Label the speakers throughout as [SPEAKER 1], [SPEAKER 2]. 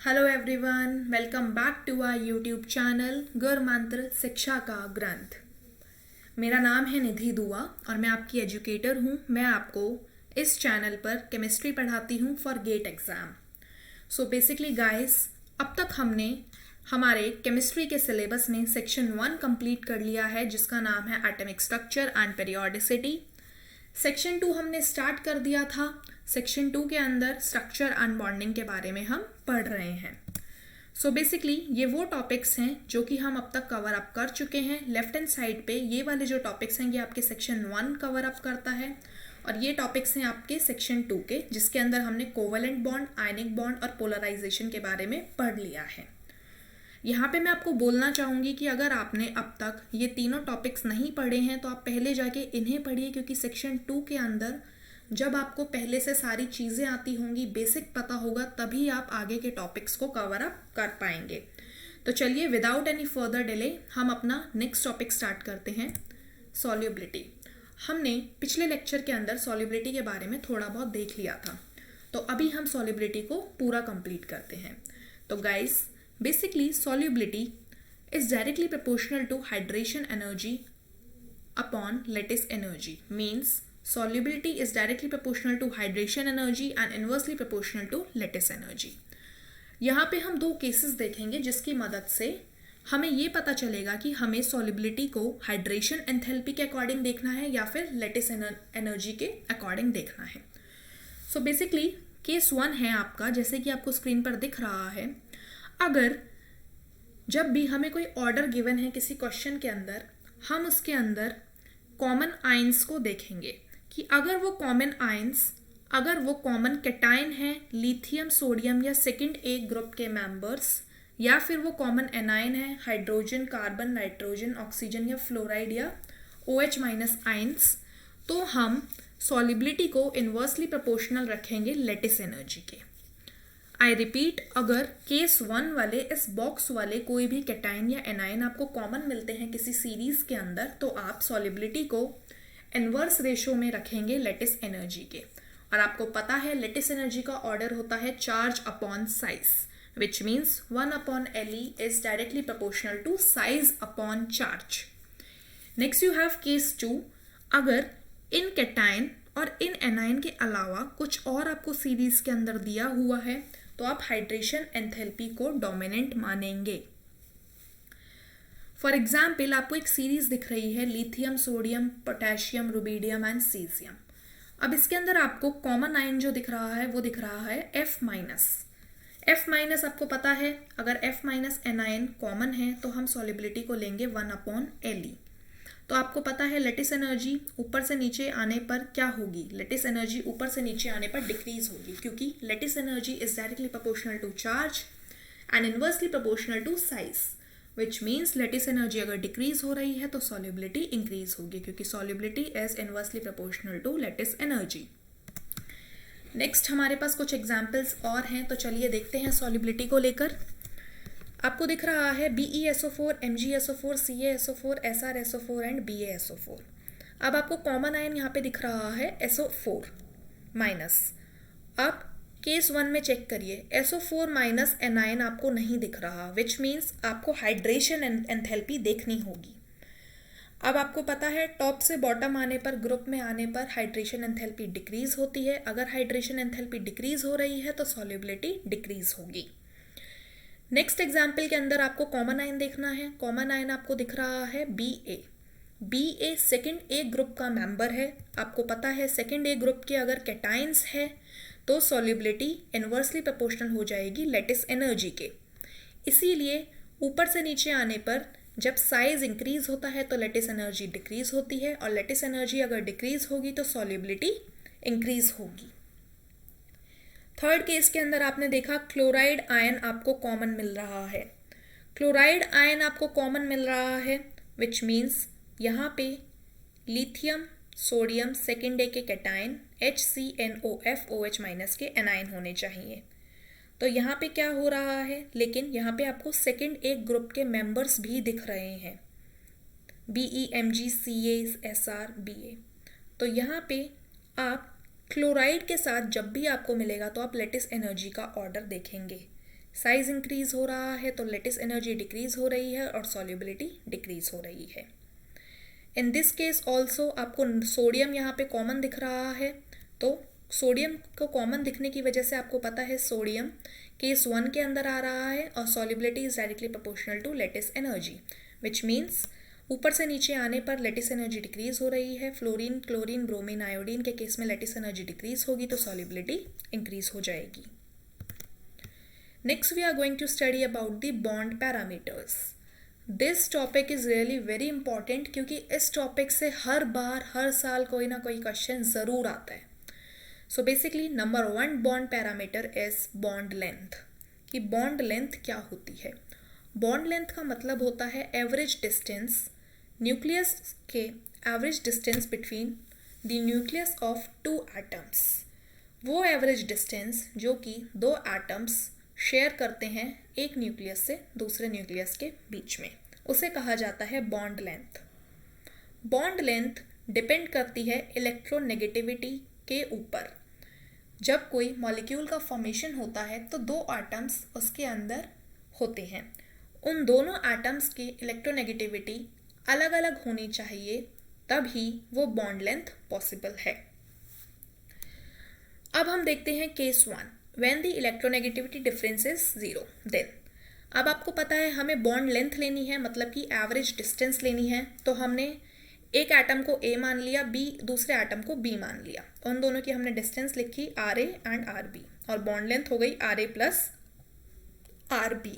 [SPEAKER 1] Hello everyone, welcome back to our YouTube channel Gur Mantra शिक्षा का ग्रंथ। मेरा नाम है निधि दुआ और मैं आपकी एजुकेटर हूँ। मैं आपको इस चैनल पर केमिस्ट्री पढ़ाती हूँ for GATE exam. So basically guys, अब तक हमने हमारे केमिस्ट्री के सिलेबस में सेक्शन 1 कंप्लीट कर लिया है, जिसका नाम है atomic structure and periodicity. Section 2 हमने स्टार्ट कर दिया था। सेक्शन 2 के अंदर स्ट्रक्चर एंड बॉन्डिंग के बारे में हम पढ़ रहे हैं। सो बेसिकली ये वो टॉपिक्स हैं जो कि हम अब तक कवर अप कर चुके हैं। लेफ्ट हैंड साइड पे ये वाले जो टॉपिक्स हैं ये आपके सेक्शन 1 कवर अप करता है और ये टॉपिक्स हैं आपके सेक्शन 2 के, जिसके अंदर हमने कोवेलेंट बॉन्ड, आयनिक बॉन्ड और पोलराइजेशन के बारे में पढ़ लिया है। यहाँ पे मैं आपको बोलना चाहूँगी कि अगर आपने अब तक ये तीनों टॉपिक्स नहीं पढ़े हैं तो आप पहले जाके इन्हें पढ़िए, क्योंकि सेक्शन 2 के अंदर जब आपको पहले से सारी चीज़ें आती होंगी, बेसिक पता होगा, तभी आप आगे के टॉपिक्स को कवर अप कर पाएंगे। तो चलिए विदाउट एनी फर्दर डिले हम अपना नेक्स्ट टॉपिक स्टार्ट करते हैं, सॉल्युबिलिटी। हमने पिछले लेक्चर के अंदर सॉल्युबिलिटी के बारे में थोड़ा बहुत देख लिया था, तो अभी हम सॉल्युबिलिटी को पूरा कंप्लीट करते हैं। तो guys, basically solubility is directly proportional to hydration energy upon lattice energy. Means solubility is directly proportional to hydration energy and inversely proportional to lattice energy. यहाँ पे हम दो केसेस देखेंगे जिसकी मदद से हमें ये पता चलेगा कि हमें सॉल्युबिलिटी को हाइड्रेशन एंथैल्पी के अकॉर्डिंग देखना है या फिर लेटिस एनर्जी के अकॉर्डिंग देखना है। सो बेसिकली केस 1 है आपका, जैसे कि आपको स्क्रीन पर दिख रहा है। अगर जब भी हमें कोई ऑर्डर गिवन है किसी क्वेश्चन के अंदर, हम उसके अंदर कॉमन आयंस को देखेंगे कि अगर वो कॉमन आयंस, अगर वो कॉमन कैटायन है लिथियम, सोडियम या सेकंड ए ग्रुप के मेंबर्स, या फिर वो कॉमन एनायन है हाइड्रोजन, कार्बन, नाइट्रोजन, ऑक्सीजन या फ्लोराइड या OH माइनस आयंस, तो हम सॉल्युबिलिटी को इन्वर्सली प्रोपोर्शनल रखेंगे लेटिस एनर्जी के। आई रिपीट, अगर केस 1 वाले इस बॉक्स वाले कोई भी कैटायन या एनायन आपको कॉमन मिलते हैं किसी सीरीज के अंदर, तो आप सॉल्युबिलिटी को इन्वर्स रेशो में रखेंगे लेटिस एनर्जी के। और आपको पता है लेटिस एनर्जी का ऑर्डर होता है charge upon size, which means 1 upon LE is directly proportional to size upon charge. Next you have case 2। अगर इन कैटायन और इन एनायन के अलावा कुछ और आपको सीरीज के अंदर दिया हुआ है, तो आप हाइड्रेशन एंथैल्पी को डोमिनेंट मानेंगे। फॉर एग्जाम्पल, आपको एक सीरीज दिख रही है lithium, sodium, potassium, rubidium and caesium. अब इसके अंदर आपको कॉमन आयन जो दिख रहा है वो दिख रहा है F माइनस। F माइनस आपको पता है, अगर F माइनस एनायन कॉमन है तो हम सॉल्युबिलिटी को लेंगे 1 अपॉन LE। तो आपको पता है लेटिस एनर्जी ऊपर से नीचे आने पर क्या होगी, लेटिस एनर्जी ऊपर से नीचे आने पर डिक्रीज होगी, क्योंकि lattice energy is directly proportional to charge and inversely proportional to size, which means lattice energy अगर डिक्रीज हो रही है तो सॉल्युबिलिटी इंक्रीज होगी, क्योंकि solubility is inversely proportional to lattice energy. Next हमारे पास कुछ एग्जाम्पल्स और हैं, तो चलिए देखते हैं सॉल्युबिलिटी को लेकर। आपको दिख रहा है BeSO4, MgSO4, CaSO4, SrSO4 and BaSO4। अब आपको कॉमन आयन यहाँ पे दिख रहा है SO4 माइनस। अब केस 1 में चेक करिए, SO4 माइनस एनायन आपको नहीं दिख रहा, विच मीन्स आपको हाइड्रेशन एंथैल्पी देखनी होगी। अब आपको पता है टॉप से बॉटम आने पर, ग्रुप में आने पर हाइड्रेशन एंथैल्पी डिक्रीज होती है। अगर हाइड्रेशन एंथैल्पी डिक्रीज हो रही है तो सॉल्युबिलिटी डिक्रीज होगी। नेक्स्ट एग्जाम्पल के अंदर आपको कॉमन आयन देखना है। कॉमन आयन आपको दिख रहा है Ba सेकेंड ए ग्रुप का मेंबर है। आपको पता है सेकेंड ए ग्रुप के अगर कैटायंस है तो सॉल्युबिलिटी इनवर्सली प्रोपोर्शनल हो जाएगी लेटिस एनर्जी के। इसीलिए ऊपर से नीचे आने पर जब साइज इंक्रीज होता है तो लेटिस एनर्जी डिक्रीज होती है, और लेटिस एनर्जी अगर डिक्रीज होगी तो सॉल्युबिलिटी इंक्रीज होगी। थर्ड केस के अंदर आपने देखा क्लोराइड आयन आपको कॉमन मिल रहा है। क्लोराइड आयन आपको कॉमन मिल रहा है, विच मीन्स यहाँ पे लिथियम, सोडियम, सेकेंड ए के कैटायन HCNOF OH माइनस के एनायन होने चाहिए। तो यहाँ पे क्या हो रहा है, लेकिन यहाँ पे आपको सेकेंड ए ग्रुप के मेंबर्स भी दिख रहे हैं, BE, MG, CA, SR, BA। तो यहाँ पे आप क्लोराइड के साथ जब भी आपको मिलेगा तो आप लेटिस एनर्जी का ऑर्डर देखेंगे साइज इंक्रीज हो रहा है तो लेटिस एनर्जी डिक्रीज हो रही है और सॉल्युबिलिटी डिक्रीज हो रही है। इन दिस केस ऑल्सो आपको सोडियम यहाँ पे कॉमन दिख रहा है, तो सोडियम को कॉमन दिखने की वजह से आपको पता है सोडियम केस 1 के अंदर आ रहा है और solubility is directly proportional to lattice energy, which means ऊपर से नीचे आने पर लेटिस एनर्जी डिक्रीज हो रही है। फ्लोरीन, क्लोरीन, ब्रोमीन, आयोडीन के केस में लेटिस एनर्जी डिक्रीज होगी तो सॉल्युबिलिटी इंक्रीज हो जाएगी। Next we are going to study about the bond parameters. This topic is really very important क्योंकि इस टॉपिक से हर बार हर साल कोई ना कोई क्वेश्चन ज़रूर आता है। So basically number 1 bond parameter is bond length, कि बॉन्ड लेंथ क्या होती है। बॉन्ड लेंथ का मतलब होता है एवरेज डिस्टेंस, न्यूक्लियस के average distance between the nucleus of 2 atoms. वो एवरेज डिस्टेंस जो कि 2 एटम्स शेयर करते हैं एक न्यूक्लियस से दूसरे न्यूक्लियस के बीच में, उसे कहा जाता है bond length. Bond length depend करती है इलेक्ट्रोनेगेटिविटी के ऊपर। जब कोई मॉलिक्यूल का फॉर्मेशन होता है तो 2 एटम्स उसके अंदर होते हैं, उन दोनों एटम्स की इलेक्ट्रोनेगेटिविटी अलग अलग होनी चाहिए, तभी वो बॉन्ड लेंथ पॉसिबल है। अब हम देखते हैं case 1, when the electronegativity difference is 0 then. अब आपको पता है हमें बॉन्ड लेंथ लेनी है, मतलब कि एवरेज डिस्टेंस लेनी है, तो हमने एक एटम को A मान लिया, B दूसरे एटम को B मान लिया, उन दोनों की हमने डिस्टेंस लिखी RA एंड RB और बॉन्ड लेंथ हो गई RA प्लस RB,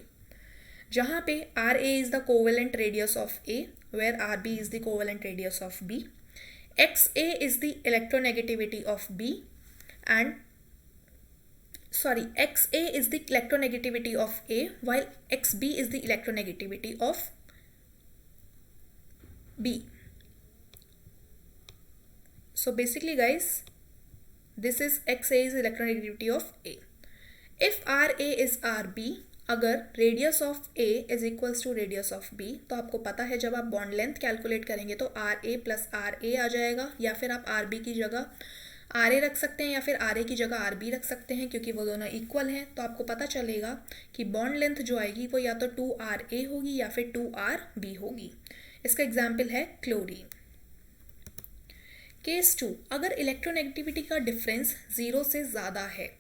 [SPEAKER 1] जहाँ पे RA is the covalent radius of A where RB is the covalent radius of B, XA is the electronegativity of B and XA is the electronegativity of A while XB is the electronegativity of B. So basically guys, this is XA is electronegativity of A. If RA is RB, अगर radius of A is equals to radius of B, तो आपको पता है जब आप bond length calculate करेंगे तो RA plus RA आ जाएगा, या फिर आप RB की जगह RA रख सकते हैं या फिर RA की जगह RB रख सकते हैं, क्योंकि वो दोनों इक्वल हैं। तो आपको पता चलेगा कि बॉन्ड लेंथ जो आएगी वो या तो 2RA होगी या फिर 2RB होगी। इसका एग्जाम्पल है क्लोरीन। केस 2, अगर इलेक्ट्रोनेगेटिविटी का डिफरेंस 0 से ज़्यादा है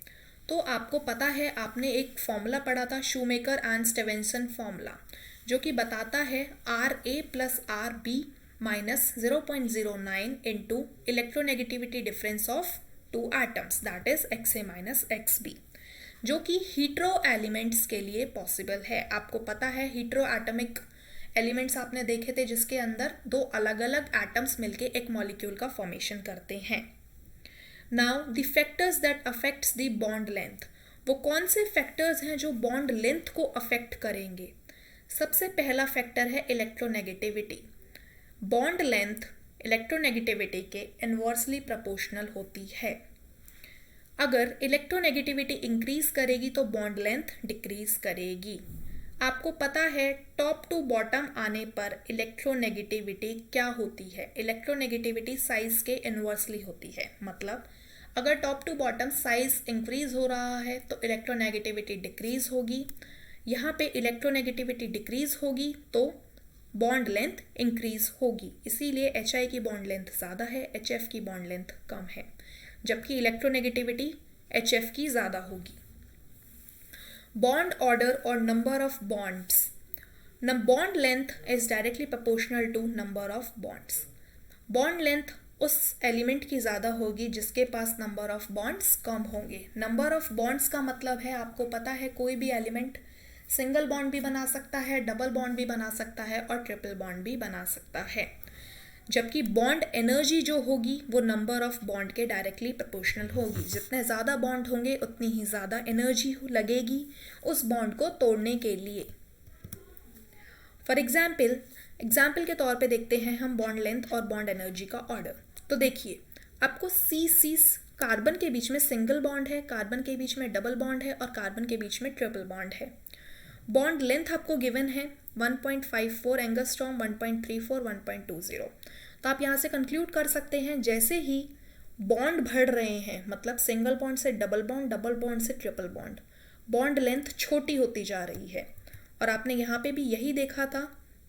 [SPEAKER 1] तो आपको पता है, आपने एक फॉर्मूला पढ़ा था शूमेकर एंड स्टीवेंसन फॉर्मूला, जो कि बताता है RA plus RB minus 0.09 into electronegativity difference of 2 atoms, that is XA minus XB, जो कि हीट्रो एलिमेंट्स के लिए पॉसिबल है। आपको पता है हीट्रो एटमिक एलिमेंट्स आपने देखे थे जिसके अंदर 2 अलग अलग एटम्स मिलके एक मॉलिक्यूल का फॉर्मेशन करते हैं। Now the factors that affects the bond length, वो कौन से फैक्टर्स हैं जो बॉन्ड लेंथ को अफेक्ट करेंगे। सबसे पहला फैक्टर है इलेक्ट्रोनेगेटिविटी। बॉन्ड लेंथ इलेक्ट्रोनेगेटिविटी के इनवर्सली प्रोपोर्शनल होती है। अगर इलेक्ट्रोनेगेटिविटी इंक्रीज करेगी तो बॉन्ड लेंथ डिक्रीज करेगी। आपको पता है टॉप टू बॉटम आने पर इलेक्ट्रोनेगेटिविटी क्या होती है। इलेक्ट्रोनेगेटिविटी साइज के इनवर्सली होती है, मतलब अगर top to bottom size increase हो रहा है तो इलेक्ट्रोनेगेटिविटी डिक्रीज होगी। यहाँ पे इलेक्ट्रोनेगेटिविटी डिक्रीज होगी तो बॉन्ड लेंथ इंक्रीज होगी, इसीलिए HI की बॉन्ड लेंथ ज़्यादा है, HF की बॉन्ड लेंथ कम है, जबकि इलेक्ट्रोनेगेटिविटी HF की ज़्यादा होगी। बॉन्ड ऑर्डर और number of bonds, bond length is directly proportional to number of bonds. Bond length उस एलिमेंट की ज़्यादा होगी जिसके पास नंबर ऑफ बॉन्ड्स कम होंगे। नंबर ऑफ बॉन्ड्स का मतलब है, आपको पता है कोई भी एलिमेंट सिंगल बॉन्ड भी बना सकता है, डबल बॉन्ड भी बना सकता है और ट्रिपल बॉन्ड भी बना सकता है, जबकि बॉन्ड एनर्जी जो होगी वो नंबर ऑफ बॉन्ड के डायरेक्टली प्रोपोर्शनल होगी। जितने ज़्यादा बॉन्ड होंगे उतनी ही ज़्यादा एनर्जी लगेगी उस बॉन्ड को तोड़ने के लिए। फॉर एग्जाम्पल के तौर पे देखते हैं हम बॉन्ड लेंथ और बॉन्ड एनर्जी का ऑर्डर। तो देखिए, आपको C कार्बन के बीच में सिंगल बॉन्ड है, कार्बन के बीच में डबल बॉन्ड है और कार्बन के बीच में ट्रिपल बॉन्ड है। बॉन्ड लेंथ आपको गिवन है 1.54 एंगस्ट्रॉम, 1.34, 1.20। तो आप यहाँ से कंक्लूड कर सकते हैं जैसे ही बॉन्ड बढ़ रहे हैं, मतलब सिंगल बॉन्ड से डबल बॉन्ड, डबल बॉन्ड से ट्रिपल बॉन्ड, बॉन्ड लेंथ छोटी होती जा रही है। और आपने यहाँ पे भी यही देखा था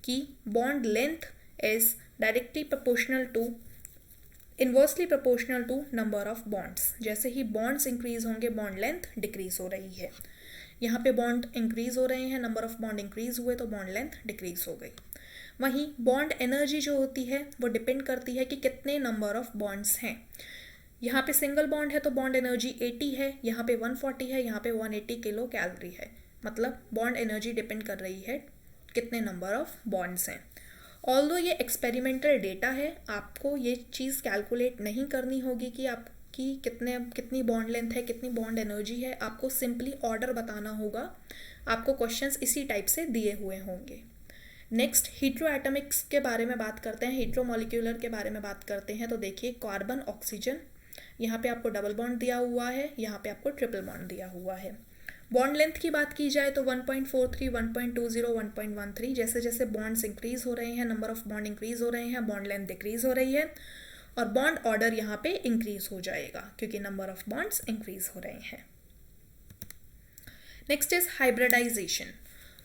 [SPEAKER 1] कि bond length is directly proportional to inversely proportional to number of bonds. जैसे ही बॉन्ड्स इंक्रीज होंगे बॉन्ड लेंथ डिक्रीज हो रही है। यहाँ पे बॉन्ड इंक्रीज हो रहे हैं, नंबर ऑफ बॉन्ड इंक्रीज हुए तो बॉन्ड लेंथ डिक्रीज हो गई। वहीं बॉन्ड एनर्जी जो होती है वो डिपेंड करती है कि कितने नंबर ऑफ बॉन्ड्स हैं। यहाँ पे सिंगल बॉन्ड है तो बॉन्ड एनर्जी 80 है, यहाँ पे 140 है, यहाँ पे 180 किलो कैलोरी है। मतलब बॉन्ड एनर्जी डिपेंड कर रही है कितने नंबर ऑफ बॉन्ड्स हैं। ऑल्दो ये एक्सपेरिमेंटल डेटा है, आपको ये चीज़ कैलकुलेट नहीं करनी होगी कि आपकी कितनी बॉन्ड लेंथ है, कितनी बॉन्ड एनर्जी है। आपको सिंपली ऑर्डर बताना होगा। आपको क्वेश्चंस इसी टाइप से दिए हुए होंगे। नेक्स्ट हीट्रो एटमिक्स के बारे में बात करते हैं, हीट्रो मॉलिक्यूलर के बारे में बात करते हैं। तो देखिए कार्बन ऑक्सीजन, यहाँ पे आपको डबल बॉन्ड दिया हुआ है, यहाँ पे आपको ट्रिपल बॉन्ड दिया हुआ है। बॉन्ड लेंथ की बात की जाए तो 1.43, 1.20, 1.13 जैसे जैसे बॉन्ड्स इंक्रीज हो रहे हैं, नंबर ऑफ बॉन्ड इंक्रीज हो रहे हैं, बॉन्ड लेंथ डिक्रीज हो रही है और बॉन्ड ऑर्डर यहाँ पे इंक्रीज हो जाएगा क्योंकि नंबर ऑफ बॉन्ड्स इंक्रीज हो रहे हैं। Next is hybridization.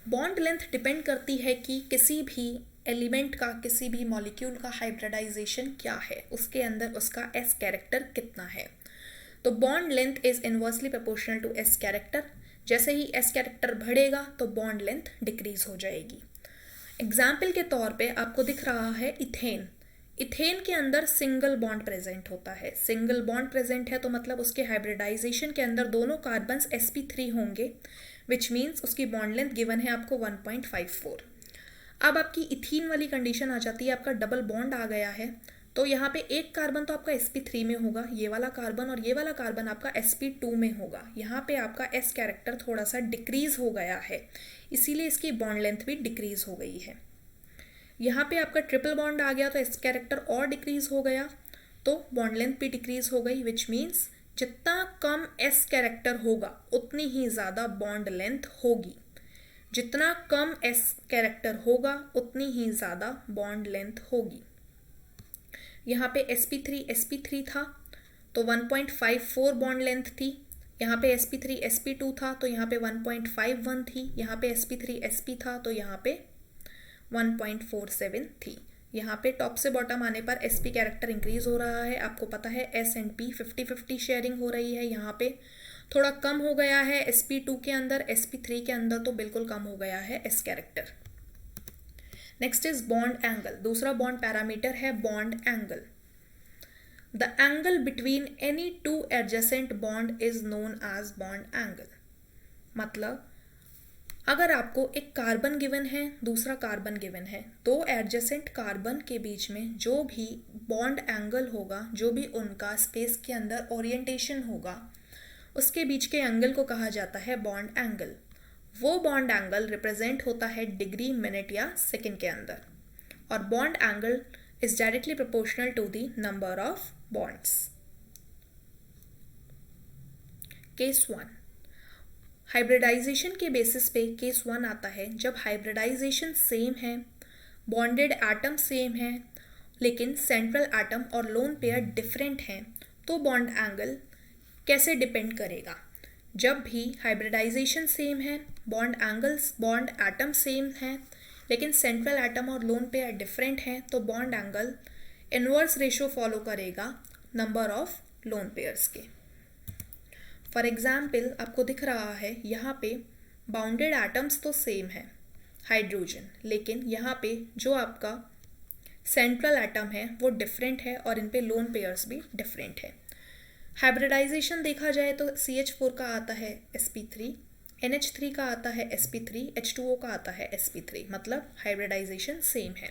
[SPEAKER 1] Bond length depend करती है कि किसी भी एलिमेंट का, किसी भी मॉलिक्यूल का हाइब्रिडाइजेशन क्या है, उसके अंदर उसका एस कैरेक्टर कितना है। तो bond length is inversely proportional to s character. जैसे ही एस कैरेक्टर बढ़ेगा तो बॉन्ड लेंथ डिक्रीज हो जाएगी। एग्जाम्पल के तौर पे आपको दिख रहा है इथेन। इथेन के अंदर सिंगल बॉन्ड प्रेजेंट होता है। सिंगल बॉन्ड प्रेजेंट है तो मतलब उसके हाइब्रिडाइजेशन के अंदर दोनों कार्बन्स sp3 होंगे, विच मीन्स उसकी बॉन्ड लेंथ गिवन है आपको 1.54। अब आपकी इथीन वाली कंडीशन आ जाती है, आपका डबल बॉन्ड आ गया है तो यहाँ पे एक कार्बन तो आपका sp3 में होगा, ये वाला कार्बन, और ये वाला कार्बन आपका sp2 में होगा। यहाँ पे आपका s कैरेक्टर थोड़ा सा डिक्रीज हो गया है, इसीलिए इसकी बॉन्ड लेंथ भी डिक्रीज हो गई है। यहाँ पे आपका ट्रिपल बॉन्ड आ गया तो s कैरेक्टर और डिक्रीज हो गया तो बॉन्ड लेंथ भी डिक्रीज हो गई, विच मीन्स जितना कम s कैरेक्टर होगा उतनी ही ज़्यादा बॉन्ड लेंथ होगी। जितना कम s कैरेक्टर होगा उतनी ही ज़्यादा बॉन्ड लेंथ होगी। यहाँ पे sp3 था तो 1.54 बॉन्ड लेंथ थी। यहाँ पे sp3 sp2 था तो यहाँ पे 1.51 थी। यहाँ पे sp3 sp था तो यहाँ पे 1.47 थी। यहाँ पे टॉप से बॉटम आने पर sp कैरेक्टर इंक्रीज हो रहा है। आपको पता है s एंड p 50-50 शेयरिंग हो रही है। यहाँ पे थोड़ा कम हो गया है sp2 के अंदर, sp3 के अंदर तो बिल्कुल कम हो गया है s character. Next is bond angle. दूसरा बॉन्ड पैरामीटर है bond angle. The angle between any two adjacent bond is known as bond angle. मतलब अगर आपको एक कार्बन गिवन है, दूसरा कार्बन गिवन है, दो एडजेसेंट कार्बन के बीच में जो भी बॉन्ड एंगल होगा, जो भी उनका स्पेस के अंदर ओरिएंटेशन होगा, उसके बीच के एंगल को कहा जाता है बॉन्ड एंगल। वो बॉन्ड एंगल रिप्रेजेंट होता है डिग्री, मिनट या सेकंड के अंदर, और bond angle is directly proportional to the number of bonds. Case 1, hybridization के बेसिस पे केस 1 आता है जब हाइब्रिडाइजेशन सेम है, बॉन्डेड एटम सेम है, लेकिन सेंट्रल एटम और लोन पेयर डिफरेंट हैं, तो बॉन्ड एंगल कैसे डिपेंड करेगा। जब भी हाइब्रिडाइजेशन सेम है, bond angles, bond atom same है, लेकिन सेंट्रल एटम और लोन पेयर डिफरेंट हैं, तो bond angle inverse ratio follow करेगा नंबर ऑफ लोन पेयर्स के। फॉर एग्जाम्पल आपको दिख रहा है यहाँ पे बाउंडेड एटम्स तो सेम है हाइड्रोजन, लेकिन यहाँ पे जो आपका सेंट्रल एटम है वो डिफरेंट है और इन पे लोन पेयर्स भी डिफरेंट है। हाइब्रिडाइजेशन देखा जाए तो CH4 का आता है sp3, NH3 का आता है sp3, H2O का आता है sp3, मतलब हाइब्रिडाइजेशन सेम है,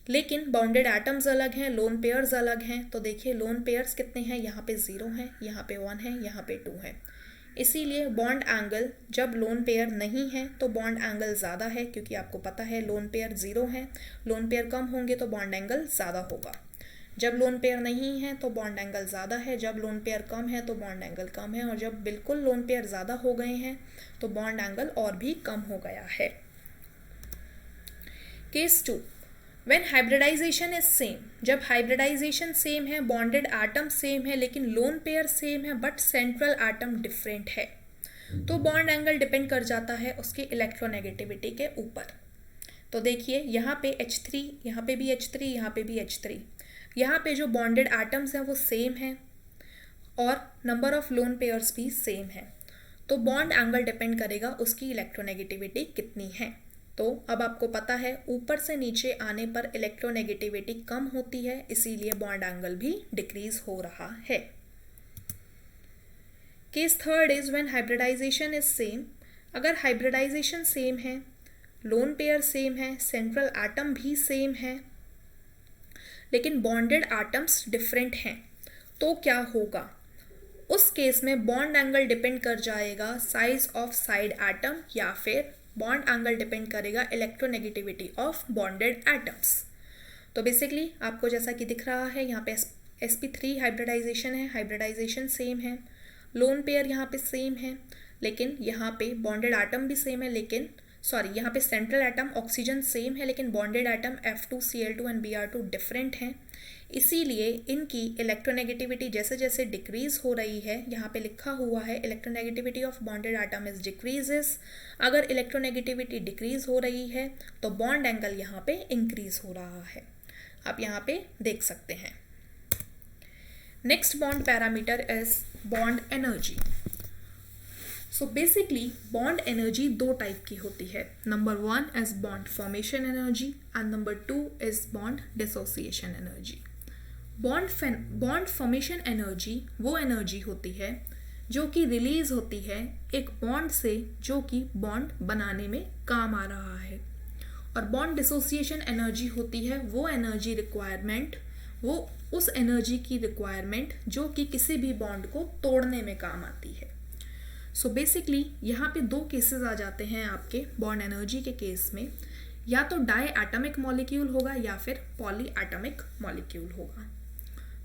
[SPEAKER 1] लेकिन बाउंडेड एटम्स अलग हैं, लोन पेयर्स अलग हैं। तो देखिए लोन पेयर्स कितने हैं, यहाँ पे 0 हैं, यहाँ पे 1 है, यहाँ पे 2 है। इसीलिए बॉन्ड एंगल जब लोन पेयर नहीं है तो बॉन्ड एंगल ज़्यादा है, क्योंकि आपको पता है लोन पेयर 0 है, लोन पेयर कम होंगे तो बॉन्ड एंगल ज़्यादा होगा। जब लोन पेयर नहीं है तो बॉन्ड एंगल ज़्यादा है, जब लोन पेयर कम है तो बॉन्ड एंगल कम है, और जब बिल्कुल लोन पेयर ज़्यादा हो गए हैं तो बॉन्ड एंगल और भी कम हो गया है। Case 2, when hybridization is same. जब हाइब्रिडाइजेशन सेम है, बॉन्डेड एटम सेम है, लेकिन लोन पेयर सेम है बट सेंट्रल एटम डिफरेंट है, तो बॉन्ड एंगल डिपेंड कर जाता है उसकी इलेक्ट्रोनेगेटिविटी के ऊपर। तो देखिए यहाँ पे H3, यहाँ पे भी H3, यहाँ पे भी H3, यहाँ पे जो बॉन्डेड एटम्स हैं वो सेम हैं और नंबर ऑफ लोन पेयर्स भी सेम है। तो बॉन्ड एंगल डिपेंड करेगा उसकी इलेक्ट्रोनेगेटिविटी कितनी है। तो अब आपको पता है ऊपर से नीचे आने पर इलेक्ट्रोनेगेटिविटी कम होती है, इसीलिए बॉन्ड एंगल भी डिक्रीज हो रहा है। Case third is when hybridization is same. अगर हाइब्रिडाइजेशन सेम है, लोन पेयर सेम है, सेंट्रल एटम भी सेम है, लेकिन बॉन्डेड एटम्स डिफरेंट हैं, तो क्या होगा? उस केस में बॉन्ड एंगल डिपेंड कर जाएगा साइज ऑफ साइड एटम या फिर बॉन्ड एंगल डिपेंड करेगा इलेक्ट्रोनेगेटिविटी ऑफ बॉन्डेड एटम्स। तो बेसिकली आपको जैसा कि दिख रहा है यहाँ पे sp3 हाइब्रिडाइजेशन है, हाइब्रिडाइजेशन सेम है, लोन पेयर यहाँ पे सेम है, लेकिन यहाँ पे बॉन्डेड एटम भी सेम है, लेकिन यहाँ पे सेंट्रल एटम ऑक्सीजन सेम है, लेकिन bonded atom F2Cl2 and Br2 different हैं। इसीलिए इनकी इलेक्ट्रोनेगेटिविटी जैसे जैसे डिक्रीज हो रही है, यहाँ पे लिखा हुआ है electronegativity of bonded atom is decreases. अगर इलेक्ट्रोनेगेटिविटी डिक्रीज हो रही है तो बॉन्ड एंगल यहाँ पे इंक्रीज हो रहा है, आप यहाँ पे देख सकते हैं। Next bond parameter is bond energy. So basically bond energy दो टाइप की होती है। Number 1 is bond formation energy and number 2 is bond dissociation energy. Bond formation energy वो एनर्जी होती है जो कि रिलीज होती है एक बॉन्ड से जो कि बॉन्ड बनाने में काम आ रहा है, और बॉन्ड डिसोसिएशन एनर्जी होती है वो एनर्जी रिक्वायरमेंट, वो उस एनर्जी की रिक्वायरमेंट जो कि किसी भी बॉन्ड को तोड़ने में काम आती है। सो बेसिकली यहाँ पे दो केसेस आ जाते हैं आपके बॉन्ड एनर्जी के केस में, या तो डाई एटमिक मॉलिक्यूल होगा या फिर पॉली एटमिक मॉलिक्यूल होगा।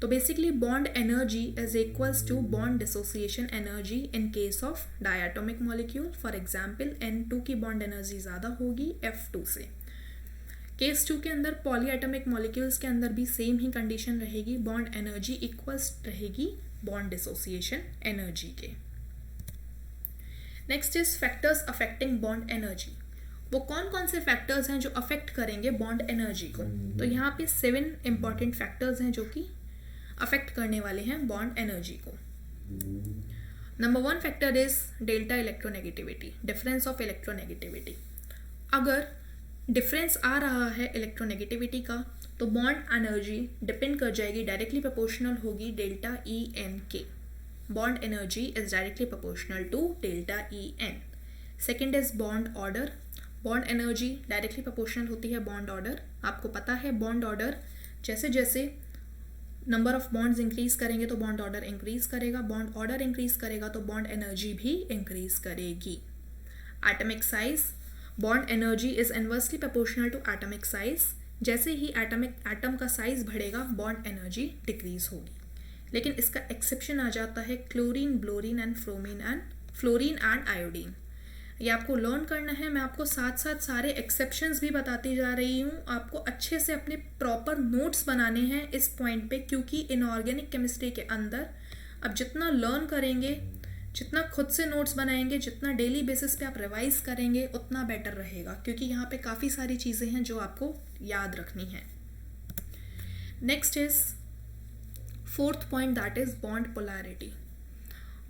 [SPEAKER 1] तो basically bond energy is equals to bond dissociation energy in case of diatomic molecule. For example N2 की बॉन्ड एनर्जी ज़्यादा होगी F2 से। केस 2 के अंदर पॉली एटमिक मॉलिक्यूल्स के अंदर भी सेम ही कंडीशन रहेगी, बॉन्ड एनर्जी इक्वल्स रहेगी बॉन्ड डिसोसिएशन एनर्जी के। Next is factors affecting bond energy. वो कौन कौन से फैक्टर्स हैं जो अफेक्ट करेंगे बॉन्ड एनर्जी को? तो यहाँ पे 7 इंपॉर्टेंट फैक्टर्स हैं जो कि अफेक्ट करने वाले हैं बॉन्ड एनर्जी को। Number 1 factor is delta electronegativity, difference of electronegativity. अगर डिफरेंस आ रहा है इलेक्ट्रोनेगेटिविटी का तो बॉन्ड एनर्जी डिपेंड कर जाएगी, डायरेक्टली प्रोपोर्शनल होगी डेल्टा EN के। Bond energy is directly proportional to delta EN। Second is bond order. Bond energy directly proportional होती है बॉन्ड ऑर्डर। आपको पता है बॉन्ड ऑर्डर जैसे जैसे नंबर ऑफ बॉन्ड्स इंक्रीज करेंगे तो बॉन्ड ऑर्डर इंक्रीज करेगा, बॉन्ड ऑर्डर इंक्रीज करेगा तो बॉन्ड एनर्जी भी इंक्रीज करेगी। Atomic size, bond energy is inversely proportional to atomic size. जैसे ही एटम का साइज बढ़ेगा बॉन्ड एनर्जी डिक्रीज होगी, लेकिन इसका एक्सेप्शन आ जाता है chlorine, bromine and fluorine and iodine. ये आपको लर्न करना है, मैं आपको साथ साथ सारे एक्सेप्शंस भी बताती जा रही हूँ। आपको अच्छे से अपने प्रॉपर नोट्स बनाने हैं इस पॉइंट पे, क्योंकि इनऑर्गेनिक केमिस्ट्री के अंदर अब जितना लर्न करेंगे, जितना खुद से नोट्स बनाएंगे, जितना डेली बेसिस पे आप रिवाइज करेंगे उतना बेटर रहेगा, क्योंकि यहाँ पे काफ़ी सारी चीज़ें हैं जो आपको याद रखनी है। Next is fourth point, that is bond polarity.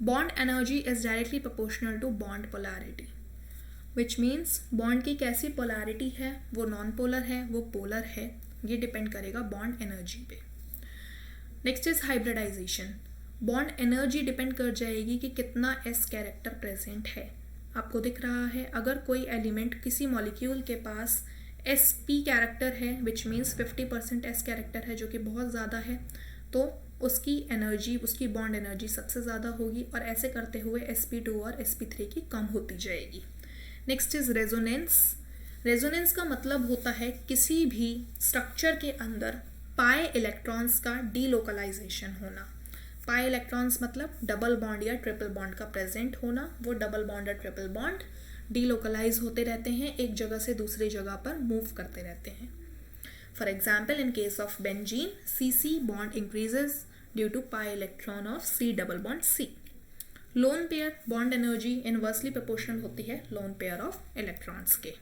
[SPEAKER 1] Bond energy is directly proportional to bond polarity, which means bond की कैसी पोलैरिटी है, वो नॉन पोलर है, वो पोलर है, ये डिपेंड करेगा बॉन्ड एनर्जी पे। Next is hybridization. Bond energy depend कर जाएगी कि कितना S कैरेक्टर प्रेजेंट है। आपको दिख रहा है अगर कोई एलिमेंट किसी मॉलिक्यूल के पास sp कैरेक्टर है, विच मीन्स 50% S कैरेक्टर है, जो कि बहुत ज़्यादा है, तो उसकी एनर्जी, उसकी बॉन्ड एनर्जी सबसे ज़्यादा होगी, और ऐसे करते हुए sp2 और sp3 की कम होती जाएगी। Next is resonance. रेजोनेंस का मतलब होता है किसी भी स्ट्रक्चर के अंदर पाई इलेक्ट्रॉन्स का डीलोकलाइजेशन होना। पाई इलेक्ट्रॉन्स मतलब डबल बॉन्ड या ट्रिपल बॉन्ड का प्रेजेंट होना। वो डबल बॉन्ड या ट्रिपल बॉन्ड डीलोकलाइज होते रहते हैं, एक जगह से दूसरी जगह पर मूव करते रहते हैं। For example in case of benzene, CC bond increases due to pi electron of C double bond C। Lone pair bond energy inversely proportional होती है लोन पेयर ऑफ इलेक्ट्रॉन्स के.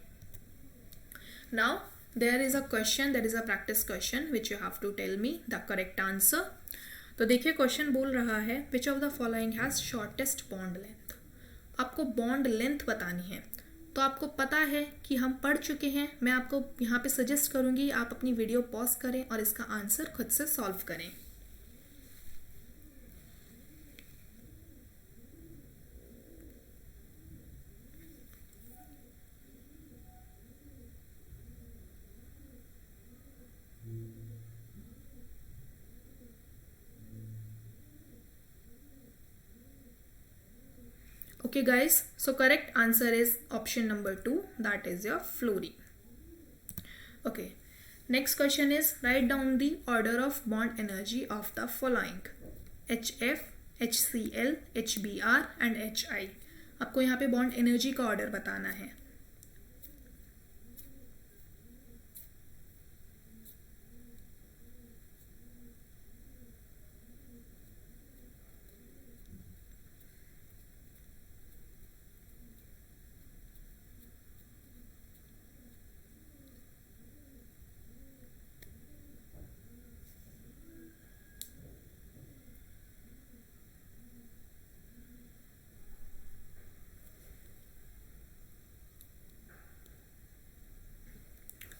[SPEAKER 1] Now there is a question, there is a practice question which you have to tell me the correct answer. तो देखिए question बोल रहा है which of the following has shortest bond length. आपको bond length बतानी है. तो आपको पता है कि हम पढ़ चुके हैं. मैं आपको यहाँ पे सजेस्ट करूँगी आप अपनी वीडियो पॉज करें और इसका आंसर खुद से सॉल्व करें. Okay guys, so correct answer is option number 2, that is your fluorine. Okay, next question is write down the order of bond energy of the following: HF, HCl, HBr and HI. आपको यहाँ पे bond energy का order बताना है.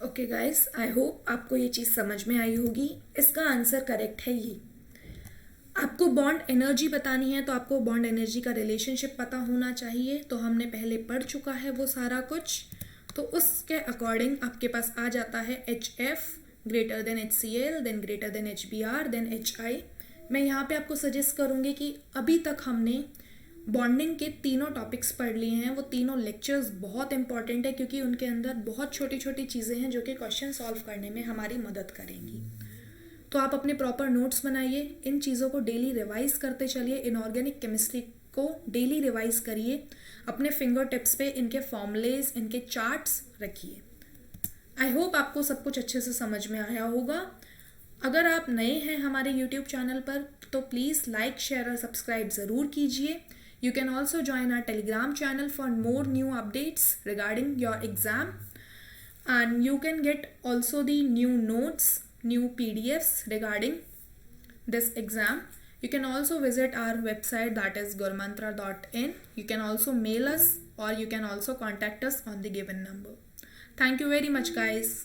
[SPEAKER 1] Okay guys, I hope आपको ये चीज़ समझ में आई होगी. इसका आंसर करेक्ट है ये. आपको बॉन्ड एनर्जी बतानी है तो आपको बॉन्ड एनर्जी का रिलेशनशिप पता होना चाहिए. तो हमने पहले पढ़ चुका है वो सारा कुछ. तो उसके अकॉर्डिंग आपके पास आ जाता है HF greater than HCl, then greater than HBr, then HI. मैं यहाँ पे आपको सजेस्ट करूँगी कि अभी तक हमने बॉन्डिंग के तीनों टॉपिक्स पढ़ लिए हैं. वो तीनों लेक्चर्स बहुत इंपॉर्टेंट है क्योंकि उनके अंदर बहुत छोटी छोटी चीज़ें हैं जो कि क्वेश्चन सॉल्व करने में हमारी मदद करेंगी. तो आप अपने प्रॉपर नोट्स बनाइए. इन चीज़ों को डेली रिवाइज करते चलिए. इनऑर्गेनिक केमिस्ट्री को डेली रिवाइज करिए. अपने फिंगर टिप्स पे इनके फॉर्मूलेज, इनके चार्ट्स रखिए. आई होप आपको सब कुछ अच्छे से समझ में आया होगा. अगर आप नए हैं हमारे यूट्यूब चैनल पर तो प्लीज़ लाइक, शेयर और सब्सक्राइब ज़रूर कीजिए. You can also join our Telegram channel for more new updates regarding your exam, and you can get also the new notes, new PDFs regarding this exam. You can also visit our website, that is gurmantra.in. You can also mail us or you can also contact us on the given number. Thank you very much guys.